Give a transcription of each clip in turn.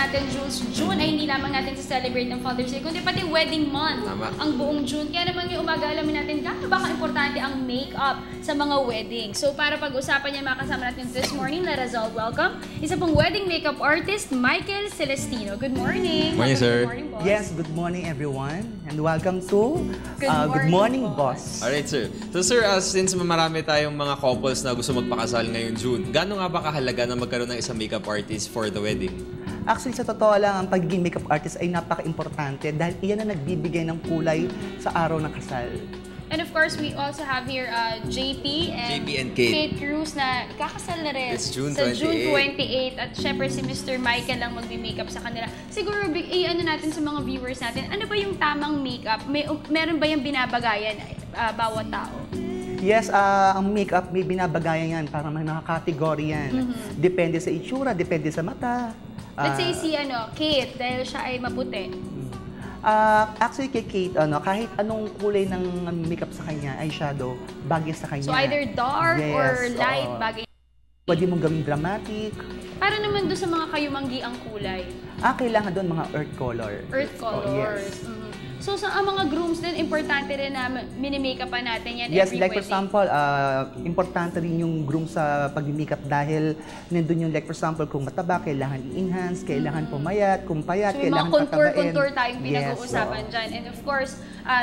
natin, Jules, June ay hindi lamang natin sa-celebrate ng Father's Day, kundi pati wedding month. Ang buong June. Kaya naman yung umaga, alamin natin gaano ba ka-importante ang makeup sa mga wedding. So para pag-usapan niya, makasama natin this morning, let us all welcome isa pong wedding makeup artist, Michael Celestino. Good morning. Morning, sir. Good morning, boss. Yes, good morning everyone and welcome to Good morning, Boss. Alright, sir. So, sir, since marami tayong mga couples na gusto magpakasal ngayong June, gaano nga ba kahalaga na magkaroon ng isang makeup artist for the wedding? Actually, sa totoo lang, ang pagiging makeup artist ay napaka-importante dahil iyan ang nagbibigay ng kulay sa araw ng kasal. And of course, we also have here JP and Kate Cruz na ikakasal na rin It's June sa 28. June 28. At syempre si Mr. Michael lang magbi-makeup sa kanila. Siguro, ano natin sa mga viewers natin, ano ba yung tamang makeup? Meron ba yung binabagayan bawat tao? Yes, ang makeup may binabagayan yan para may mga category yan. Depende sa itsura, depende sa mata. Let's say si Kate, dahil siya ay maputi. Actually, kay Kate, kahit anong kulay ng makeup sa kanya, eyeshadow, bagay sa kanya. So either dark or light, bagay. Pwede mong gawing dramatic. Para naman doon sa mga kayumanggi ang kulay. Kailangan doon mga earth color. Earth colors. Yes. So sa mga grooms din, importante rin na mini-makeupan natin yan Yes, every like for wedding. example, importante rin yung groom sa pag-makeup dahil nandun yung like for example, kung mataba, kailangan i-enhance, kailangan pumayat, kung payat, So may kailangan mga patabain. contour tayong Yes, pinag-uusapan dyan. And of course,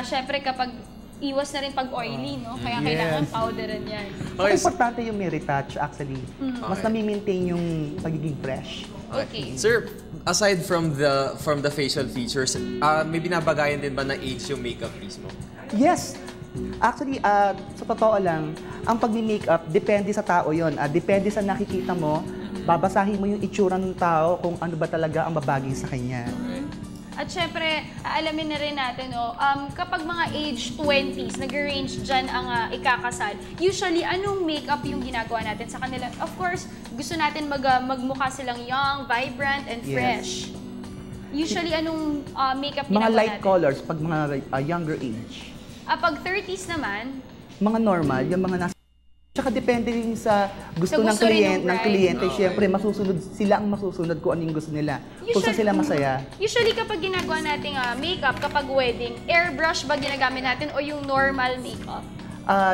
syempre kapag iwas na rin pag oily, no? Kaya kailangan powderan yan. Okay, importante yung may retouch actually. Mas nami-maintain yung pagiging fresh. Okay. Sir, aside from the facial features, may binabagayan din ba na age yung makeup mismo? Yes. Actually, sa totoo lang, ang pag-makeup, depende sa tao yon. Depende sa nakikita mo, babasahin mo yung itsura ng tao kung ano ba talaga ang babagay sa kanya. At syempre, alamin na rin natin, kapag mga age 20s, nag-range dyan ang ikakasal, usually, anong makeup yung ginagawa natin sa kanila? Of course, gusto natin magmukha silang young, vibrant, and fresh. Usually, anong makeup ginagawa Mga light natin? colors pag mga younger age. Pag 30s naman, Mga normal, yung mga nasa... Tsaka depende rin sa gusto, Sa gusto rin ng ng bride. kliyente. Siyempre, sila ang masusunod kung ano yung gusto nila. Kung saan sila masaya. Usually, kapag ginagawa nating makeup, kapag wedding, airbrush ba ginagamit natin o yung normal makeup?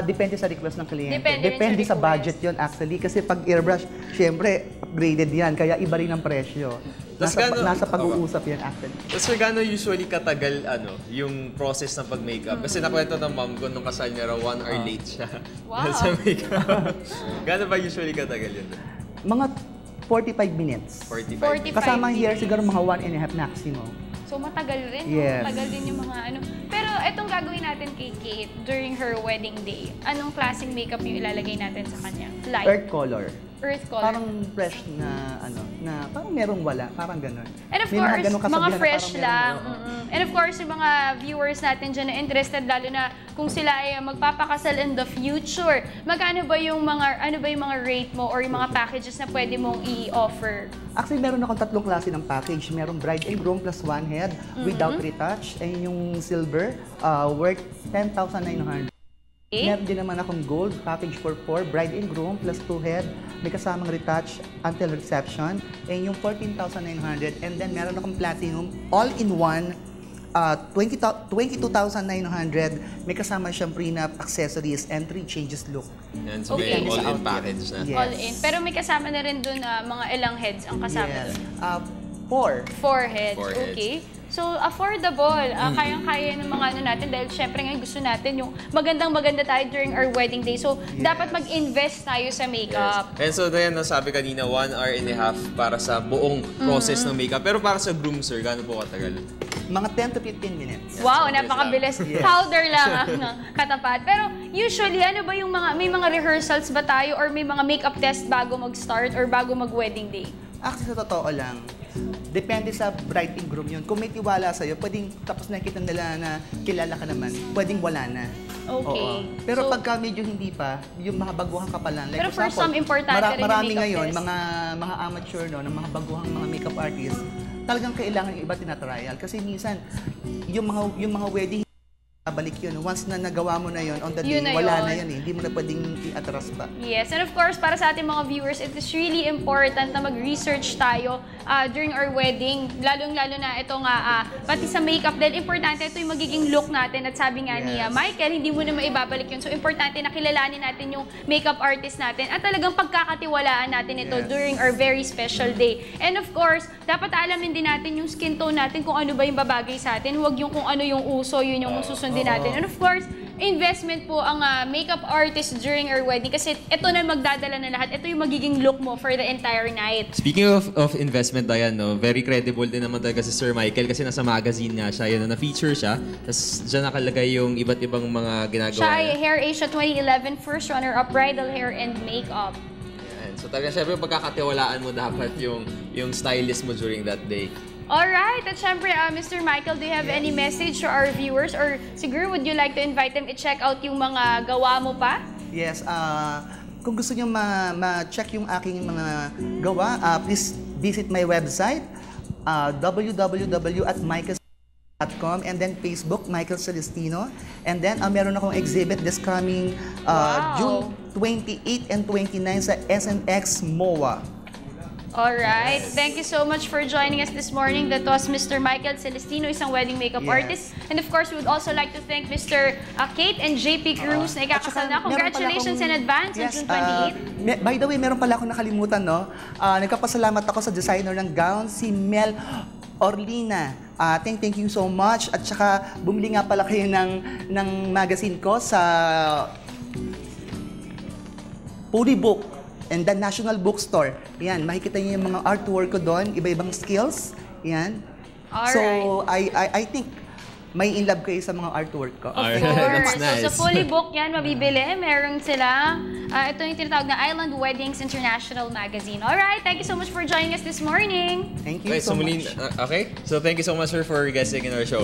Depende sa request ng kliyente. Depende rin sa sa budget yon actually. Kasi pag airbrush, siyempre, upgraded yan. Kaya iba rin ang presyo. Nasa pag-uusap yan actually. Tapos, sir, gaano usually katagal yung process ng pag-makeup? Kasi nakwento ng mom ko nung kasal niya raw 1 hour late siya. Wow. Sa makeup. Gaano ba usually katagal yun? Mga 45 minutes. 45. Kasama here siguro mga 1.5 maximum. So, matagal rin. Yes. No? Matagal din yung mga ano. Pero, etong gagawin natin kay Kate during her wedding day, anong klaseng makeup yung ilalagay natin sa kanya? Light? Earth color. Earth color. Parang fresh na na parang merong wala, parang ganun. And of May course, ganung mga kasabihan na fresh parang lang. meron, oo. And of course, yung mga viewers natin dyan na interested, lalo na kung sila ay magpapakasal in the future, magkano ba yung mga rate mo or yung mga packages na pwede mong i-offer? Actually, meron akong 3 klase ng package. Merong bride and groom plus 1 head without retouch. And yung silver, worth 10,900. Meron din naman akong gold package for 4, bride and groom plus 2 head. May kasamang retouch until reception. And yung 14,900. And then meron akong platinum all-in-one 22,900. May kasama siyang prenup, accessories, and 3 changes look. Yan, so Okay. may all-in package na. Yes. All in. Pero may kasama na rin dun mga ilang heads ang kasama Yes. dun. 4. 4 heads. Four heads. Okay. So, affordable. Kayang-kaya ng mga ano natin dahil syempre ngayon gusto natin yung magandang-maganda tayo during our wedding day. So, dapat mag-invest tayo sa makeup. And so, Diane, nasabi kanina, 1.5 hours para sa buong process ng makeup. Pero para sa groom, sir, gaano po katagal? Mga 10 to 15 minutes. Wow, Yes, napakabilis. yes. Powder lang ang katapat. Pero usually, ano ba yung may mga rehearsals ba tayo or may mga makeup test bago mag-start or bago mag-wedding day? Actually, sa totoo lang, depende sa bride and groom yun. Kung may tiwala sa'yo, pwedeng tapos nakikita nila na kilala ka naman, pwedeng wala na. Okay. Oo. Pero So, pagka medyo hindi pa, yung mga baguhan ka pa lang. Like Pero for some, importante rin yung marami makeup ngayon, test. mga amateur, no, ng mga baguhang mga makeup artists, talagang kailangan yung iba tinatrial. Kasi minsan, yung mga wedding, Babalik yun. Once na nagawa mo na yun, on the day, Yun na wala yun. na yun eh. Hindi mo na pwedeng i-atras pa. Yes, and of course, para sa ating mga viewers, it is really important na mag-research tayo during our wedding. Lalong-lalo na ito nga, pati sa makeup dahil importante ito yung magiging look natin. At sabi nga ni Michael, hindi mo na maibabalik yun. So, importante na kilalanin natin yung makeup artist natin at talagang pagkakatiwalaan natin ito during our very special day. And of course, dapat alamin din natin yung skin tone natin kung ano ba yung babagay sa atin. Huwag yung kung ano yung uso, yun yung susundin natin. And of course, investment po ang makeup artist during our wedding kasi ito na magdadala na lahat. Ito yung magiging look mo for the entire night. Speaking of investment, Diane, no, very credible din naman talaga si Sir Michael kasi nasa magazine nga siya, yun, na-feature siya. Tapos dyan nakalagay yung iba't ibang mga ginagawa Siya ay niya. Hair Asia 2011 first runner-up bridal hair and makeup. Yan. So talaga, syempre, pagkakatiwalaan mo dapat yung stylist mo during that day. Alright, at syempre, Mr. Michael, do you have any message to our viewers? Or siguro, would you like to invite them i-check out yung mga gawa mo pa? Yes, kung gusto nyo ma-check yung aking mga gawa, please visit my website, www.michaelcelestino.com, and then Facebook, Michael Celestino. And then, meron akong exhibit this coming June 28 and 29 sa SNX MOA. Alright, thank you so much for joining us this morning. That was Mr. Michael Celestino, isang wedding makeup artist. And of course, we would also like to thank Mr. Kate and JP Cruz na ikakasal na. Congratulations in advance on June 28. By the way, meron pala akong nakalimutan, no? Nagpapasalamat ako sa designer ng gown, si Mel Orlina. Thank you so much. At saka, bumili nga pala kayo ng magazine ko sa Polybook and the National Bookstore. Yan, makikita niyo yung mga artwork ko doon, iba-ibang skills. Yan. So, I think may in love kayo sa mga artwork ko. Of Alright, course. that's nice. So, sa fully book yan, mabibili. Meron sila. Ito yung tinatawag na Island Weddings International Magazine. Alright, thank you so much for joining us this morning. Thank you Okay, so muli, much. okay? So thank you so much, sir, for guesting in our show.